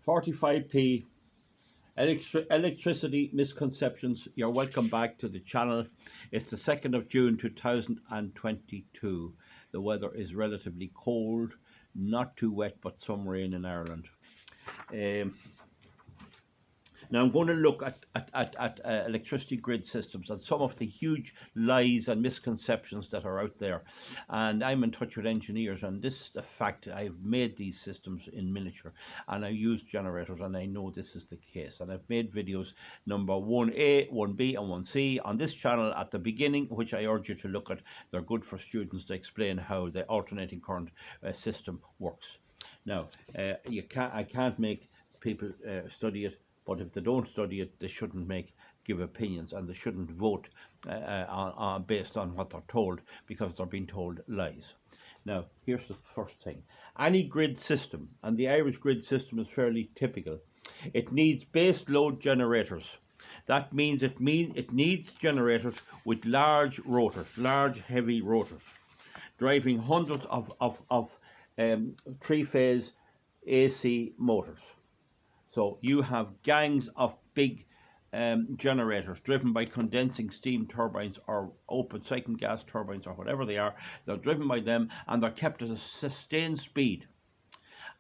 45p electricity misconceptions. You're welcome back to the channel. It's the 2nd of June 2022. The weather is relatively cold, not too wet, but some rain in Ireland. Now I'm going to look at electricity grid systems and some of the huge lies and misconceptions that are out there. And I'm in touch with engineers, and this is the fact. I've made these systems in miniature, and I use generators, and I know this is the case. And I've made videos number 1A, 1B and 1C on this channel at the beginning, which I urge you to look at. They're good for students to explain how the alternating current system works. Now, I can't make people study it. But if they don't study it, they shouldn't give opinions, and they shouldn't vote based on what they're told, because they're being told lies. Now, here's the first thing. Any grid system, and the Irish grid system is fairly typical, it needs base load generators. That means it needs generators with large rotors, large heavy rotors, driving hundreds of three-phase AC motors. So you have gangs of big generators driven by condensing steam turbines or open cycle gas turbines or whatever they are. They're driven by them, and they're kept at a sustained speed.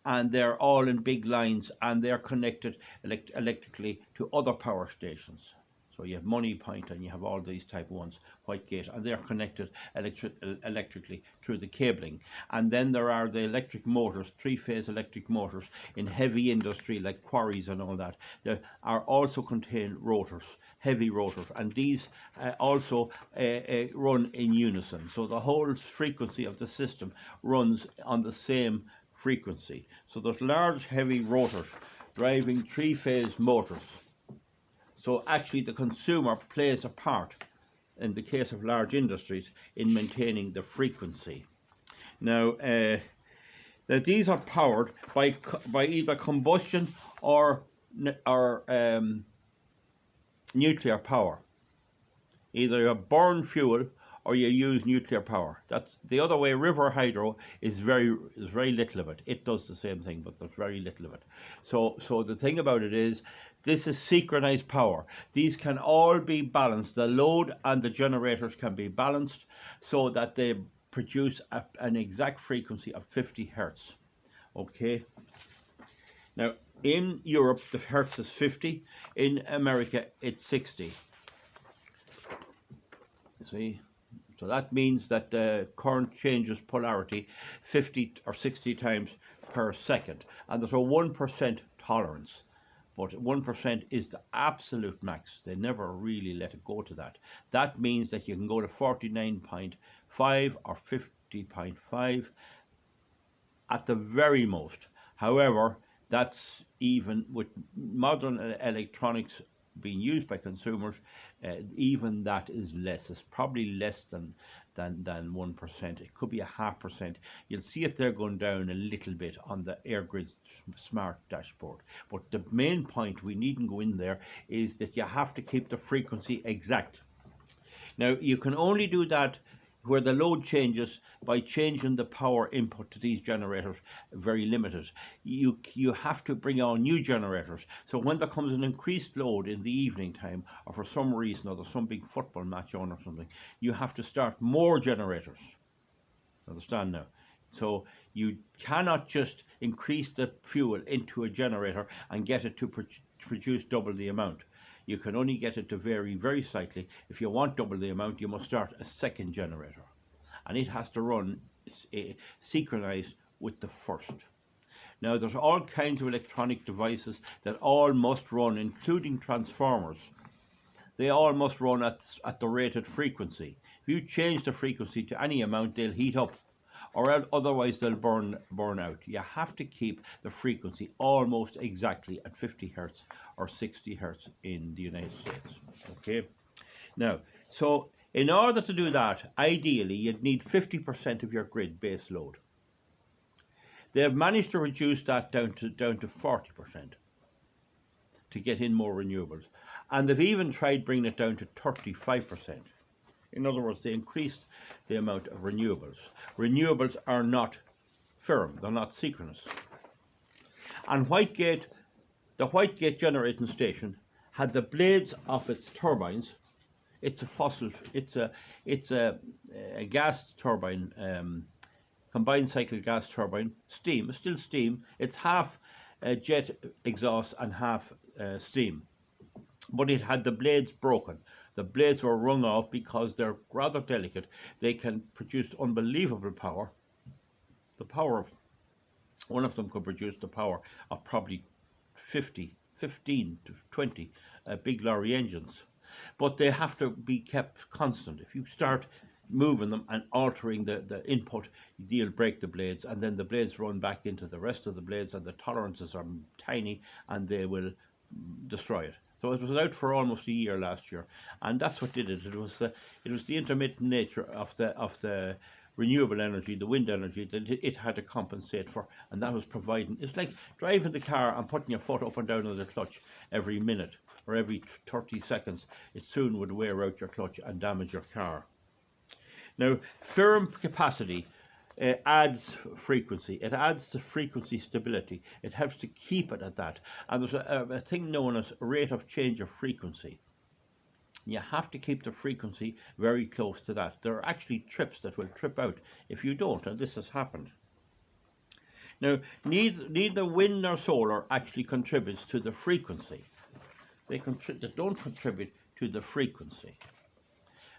And they're all in big lines, and they're connected electrically to other power stations. So you have Money Point, and you have all these type of ones, Whitegate, and they're connected electrically through the cabling. And then there are the electric motors, three-phase electric motors in heavy industry like quarries and all that. There are also contain rotors, heavy rotors, and these also run in unison. So the whole frequency of the system runs on the same frequency. So there's large heavy rotors driving three-phase motors. So actually the consumer plays a part, in the case of large industries, in maintaining the frequency. Now, these are powered by either combustion or nuclear power. Either you burn fuel or you use nuclear power. That's the other way. River hydro is very little of it. It does the same thing, but there's very little of it. So the thing about it is, this is synchronized power. These can all be balanced. The load and the generators can be balanced so that they produce an exact frequency of 50 hertz. Okay. Now, in Europe, the hertz is 50. In America, it's 60. See? So that means that the current changes polarity 50 or 60 times per second. And there's a 1% tolerance. But 1% is the absolute max. They never really let it go to that. That means that you can go to 49.5 or 50.5 at the very most. However, that's even with modern electronics being used by consumers, even that is less. It's probably less than 1%. It could be a 0.5%. You'll see it there going down a little bit on the AirGrid smart dashboard. But the main point, we needn't go in there, is that you have to keep the frequency exact. Now, you can only do that where the load changes by changing the power input to these generators, very limited. You have to bring on new generators. So when there comes an increased load in the evening time, or for some reason, or there's some big football match on or something, you have to start more generators. Understand now? So you cannot just increase the fuel into a generator and get it to produce double the amount. You can only get it to vary very slightly. If you want double the amount, you must start a second generator, and it has to run synchronized with the first. Now, there's all kinds of electronic devices that all must run, including transformers. They all must run at the rated frequency. If you change the frequency to any amount, they'll heat up, or otherwise they'll burn out. You have to keep the frequency almost exactly at 50 hertz or 60 hertz in the United States. Okay. Now, so in order to do that, ideally you'd need 50% of your grid base load. They've managed to reduce that down to 40% to get in more renewables, and they've even tried bringing it down to 35%. In other words, they increased the amount of renewables. Renewables are not firm, they're not synchronous. And Whitegate the Whitegate generating station had the blades of its turbines. It's a a gas turbine, combined cycle gas turbine, steam, still steam. It's half jet exhaust and half steam, but it had the blades broken. The blades were wrung off because they're rather delicate. They can produce unbelievable power. The power of one of them could produce the power of probably 15 to 20 big lorry engines. But they have to be kept constant. If you start moving them and altering the input, you'll break the blades, and then the blades run back into the rest of the blades, and the tolerances are tiny, and they will destroy it. So it was out for almost a year last year, and that's what did it. It was the intermittent nature of the renewable energy, the wind energy, that it had to compensate for, and that was providing. It's like driving the car and putting your foot up and down on the clutch every minute or every 30 seconds. It soon would wear out your clutch and damage your car. Now, firm capacity adds frequency. It adds to frequency stability. It helps to keep it at that. And there's a thing known as rate of change of frequency. You have to keep the frequency very close to that. There are actually trips that will trip out if you don't, and this has happened. Now, neither wind nor solar actually contributes to the frequency. They don't contribute to the frequency.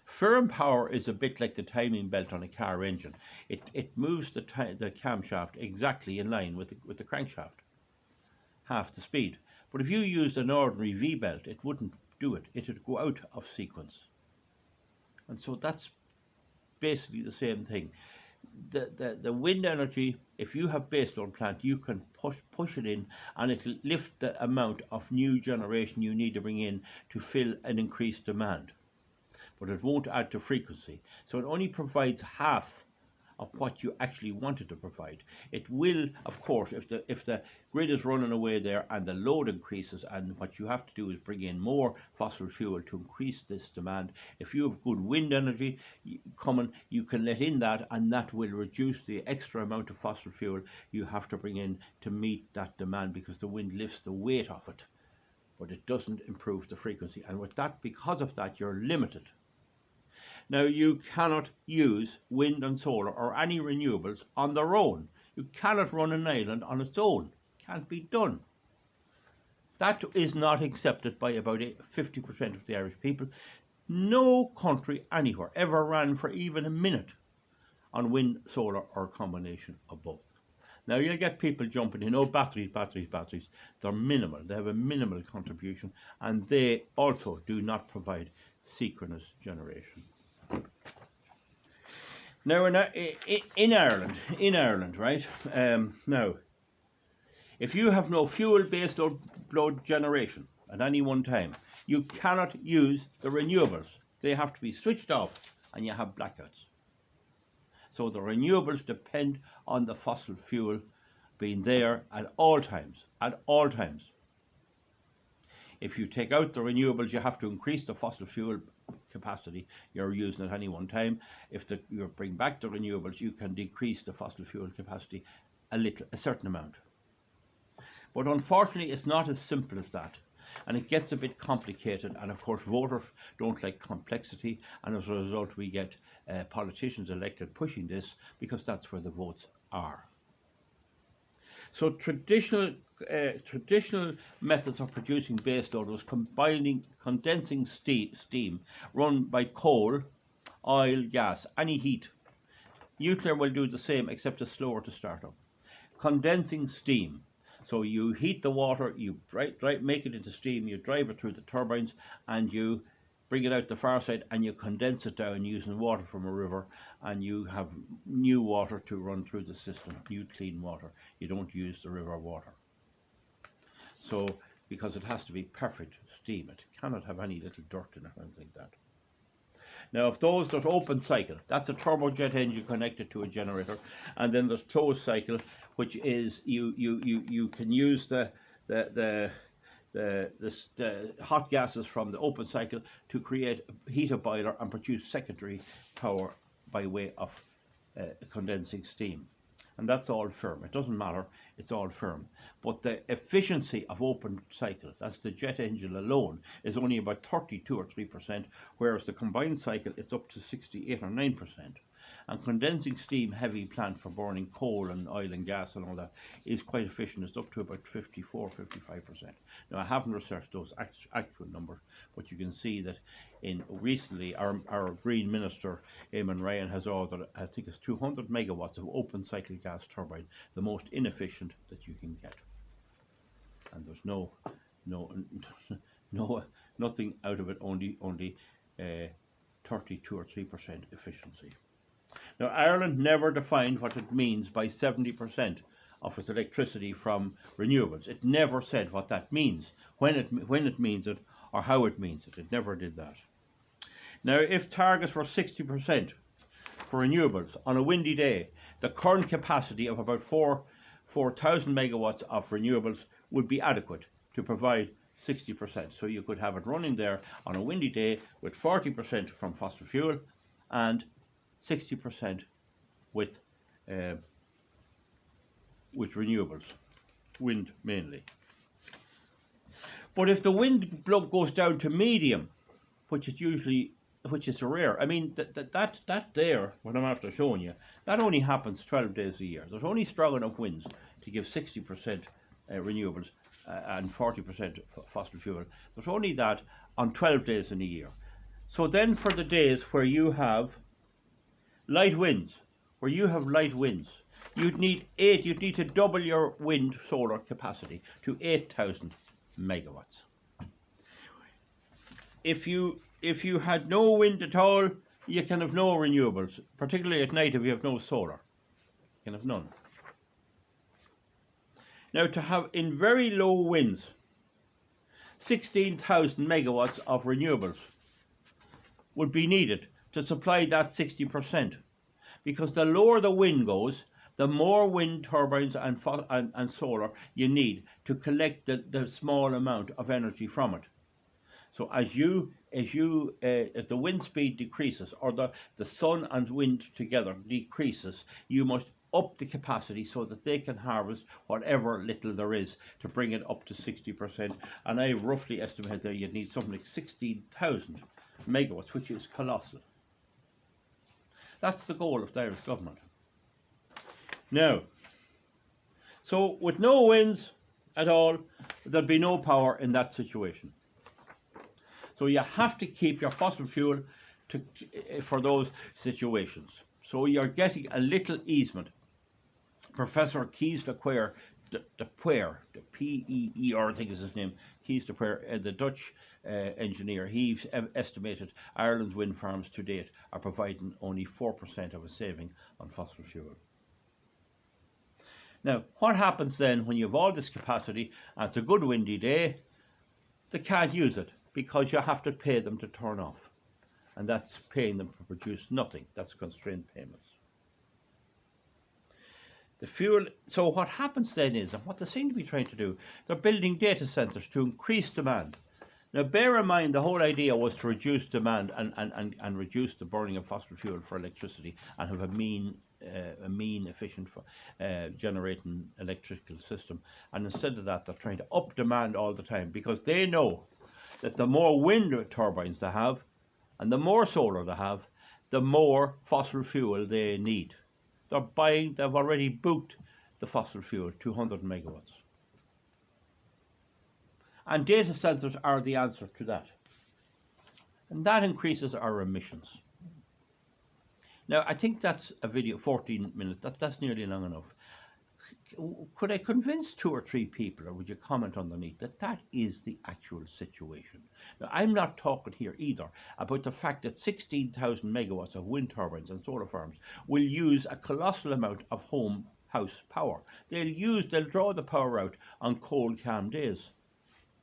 Firm power is a bit like the timing belt on a car engine. It moves the camshaft exactly in line with the crankshaft, half the speed. But if you used an ordinary V-belt, it wouldn't do it. It would go out of sequence. And so that's basically the same thing. The wind energy, if you have baseload plant, you can push it in, and it'll lift the amount of new generation you need to bring in to fill an increased demand. But it won't add to frequency. So it only provides half of what you actually wanted to provide. It will, of course, if the grid is running away there and the load increases, and what you have to do is bring in more fossil fuel to increase this demand. If you have good wind energy coming, you can let in that, and that will reduce the extra amount of fossil fuel you have to bring in to meet that demand, because the wind lifts the weight of it, but it doesn't improve the frequency. And with that, because of that, you're limited. Now, you cannot use wind and solar or any renewables on their own. You cannot run an island on its own. Can't be done. That is not accepted by about 50% of the Irish people. No country anywhere ever ran for even a minute on wind, solar, or a combination of both. Now, you'll get people jumping in, oh, batteries. They're minimal. They have a minimal contribution, and they also do not provide synchronous generation. Now, in Ireland, right, now, if you have no fuel-based load generation at any one time, you cannot use the renewables. They have to be switched off, and you have blackouts. So the renewables depend on the fossil fuel being there at all times, If you take out the renewables, you have to increase the fossil fuel capacity you're using at any one time. If you bring back the renewables, you can decrease the fossil fuel capacity a certain amount. But unfortunately, it's not as simple as that, and it gets a bit complicated. And of course, voters don't like complexity, and as a result, we get politicians elected pushing this, because that's where the votes are. So traditional methods of producing baseload was condensing steam run by coal, oil, gas, any heat. Nuclear will do the same, except it's slower to start up. Condensing steam. So you heat the water, you make it into steam, you drive it through the turbines, and you bring it out the far side, and you condense it down using water from a river, and you have new water to run through the system, new clean water. You don't use the river water. So, because it has to be perfect steam, it cannot have any little dirt in it or anything like that. Now, if there's open cycle, that's a turbojet engine connected to a generator, and then there's closed cycle, which is you can use the hot gases from the open cycle to heat a boiler and produce secondary power by way of condensing steam. and that's all firm. It doesn't matter, it's all firm. But the efficiency of open cycle, that's the jet engine alone, is only about 32 or 3%, whereas the combined cycle is up to 68 or 9%. And condensing steam heavy plant for burning coal and oil and gas and all that is quite efficient. It's up to about 54, 55%. Now, I haven't researched those actual numbers, but you can see that recently our Green Minister, Eamon Ryan, has ordered, I think it's 200 megawatts of open cycle gas turbine, the most inefficient that you can get. And there's no nothing out of it, only 32 or 3% efficiency. Now, Ireland never defined what it means by 70% of its electricity from renewables. It never said what that means, when it means it, or how it means it. It never did that. Now, if targets were 60% for renewables on a windy day, the current capacity of about 4,000 megawatts of renewables would be adequate to provide 60%. So you could have it running there on a windy day with 40% from fossil fuel and 60% with renewables, wind mainly. But if the wind goes down to medium, which is rare, I mean that there, what I'm after showing you, that only happens 12 days a year. There's only strong enough winds to give 60% renewables and 40% fossil fuel. There's only that on 12 days in a year. So then for the days where you have light winds, you'd need to double your wind solar capacity to 8,000 megawatts. If you had no wind at all, you can have no renewables, particularly at night if you have no solar. You can have none. Now, to have in very low winds 16,000 megawatts of renewables would be needed to supply that 60%, because the lower the wind goes, the more wind turbines and solar you need to collect the small amount of energy from it. So as the wind speed decreases, or the sun and wind together decreases, you must up the capacity so that they can harvest whatever little there is to bring it up to 60%. And I roughly estimate that you'd need something like 16,000 megawatts, which is colossal. That's the goal of the Irish government. Now, so with no winds at all, there'd be no power in that situation. So you have to keep your fossil fuel for those situations. So you're getting a little easement. Professor Kees de Puer, the P-E-E-R, I think is his name, Kees de Puer, the Dutch engineer, he estimated Ireland's wind farms to date are providing only 4% of a saving on fossil fuel. Now, what happens then when you have all this capacity and it's a good windy day? They can't use it because you have to pay them to turn off. And that's paying them to produce nothing. That's constrained payments. The fuel, so what happens then is, and what they seem to be trying to do, they're building data centers to increase demand. Now, bear in mind, the whole idea was to reduce demand and reduce the burning of fossil fuel for electricity and have a mean, efficient generating electrical system. And instead of that, they're trying to up demand all the time, because they know that the more wind turbines they have and the more solar they have, the more fossil fuel they need. They've already booked the fossil fuel, 200 megawatts. And data centers are the answer to that. And that increases our emissions. Now, I think that's a video, 14 minutes, that's nearly long enough. Could I convince 2 or 3 people, or would you comment underneath, that that is the actual situation? Now, I'm not talking here either about the fact that 16,000 megawatts of wind turbines and solar farms will use a colossal amount of house power. They'll draw the power out on cold, calm days.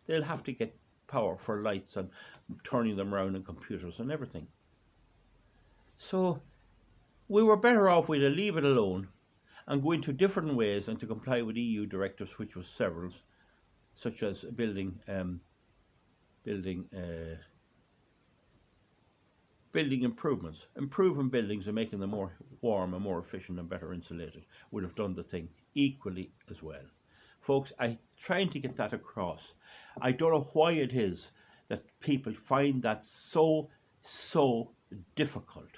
They'll have to get power for lights and turning them around and computers and everything. So we were better off to leave it alone and go into different ways and to comply with EU directives, which was several, such as building building improvements, improving buildings and making them more warm and more efficient and better insulated would have done the thing equally as well. Folks, I'm trying to get that across. I don't know why it is that people find that so difficult.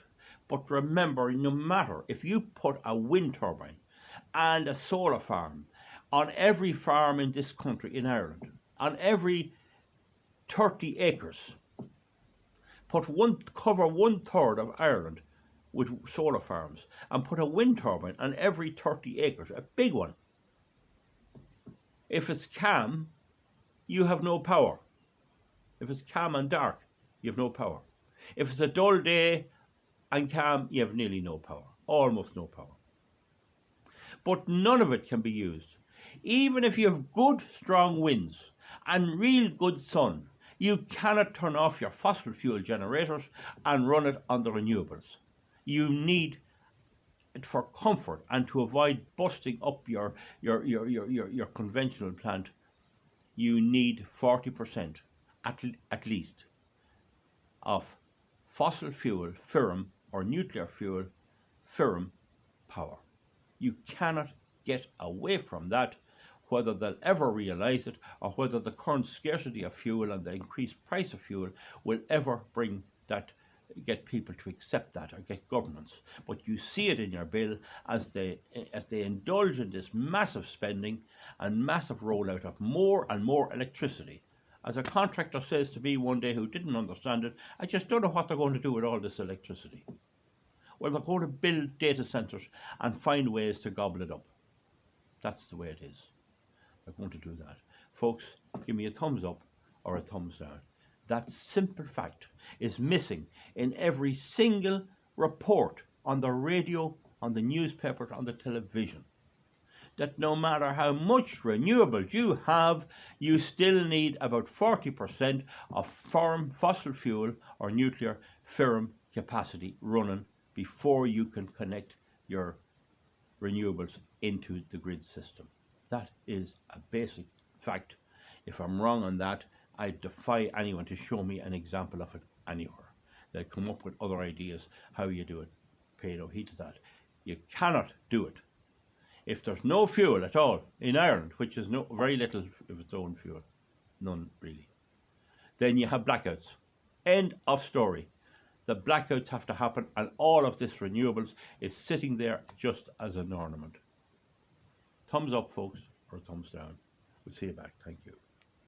But remember, no matter if you put a wind turbine and a solar farm on every farm in this country, in Ireland, on every 30 acres, cover 1/3 of Ireland with solar farms, and put a wind turbine on every 30 acres, a big one. If it's calm, you have no power. If it's calm and dark, you have no power. If it's a dull day and calm, you have nearly no power, almost no power. But none of it can be used. Even if you have good, strong winds and real good sun, you cannot turn off your fossil fuel generators and run it on the renewables. You need it for comfort and to avoid busting up your conventional plant. You need 40% at least of fossil fuel, firm, or nuclear fuel, firm power. You cannot get away from that, whether they'll ever realise it or whether the current scarcity of fuel and the increased price of fuel will ever get people to accept that or get governments. But you see it in your bill as they indulge in this massive spending and massive rollout of more and more electricity. As a contractor says to me one day who didn't understand it, I just don't know what they're going to do with all this electricity. Well, they're going to build data centres and find ways to gobble it up. That's the way it is. They're going to do that. Folks, give me a thumbs up or a thumbs down. That simple fact is missing in every single report on the radio, on the newspapers, on the television. That no matter how much renewables you have, you still need about 40% of firm fossil fuel or nuclear firm capacity running before you can connect your renewables into the grid system. That is a basic fact. If I'm wrong on that, I defy anyone to show me an example of it anywhere. They'll come up with other ideas how you do it. Pay no heed to that. You cannot do it if there's no fuel at all in Ireland, which is very little of its own fuel, none really. Then you have blackouts. End of story. The blackouts have to happen, and all of this renewables is sitting there just as an ornament. Thumbs up, folks, or thumbs down. We'll see you back. Thank you.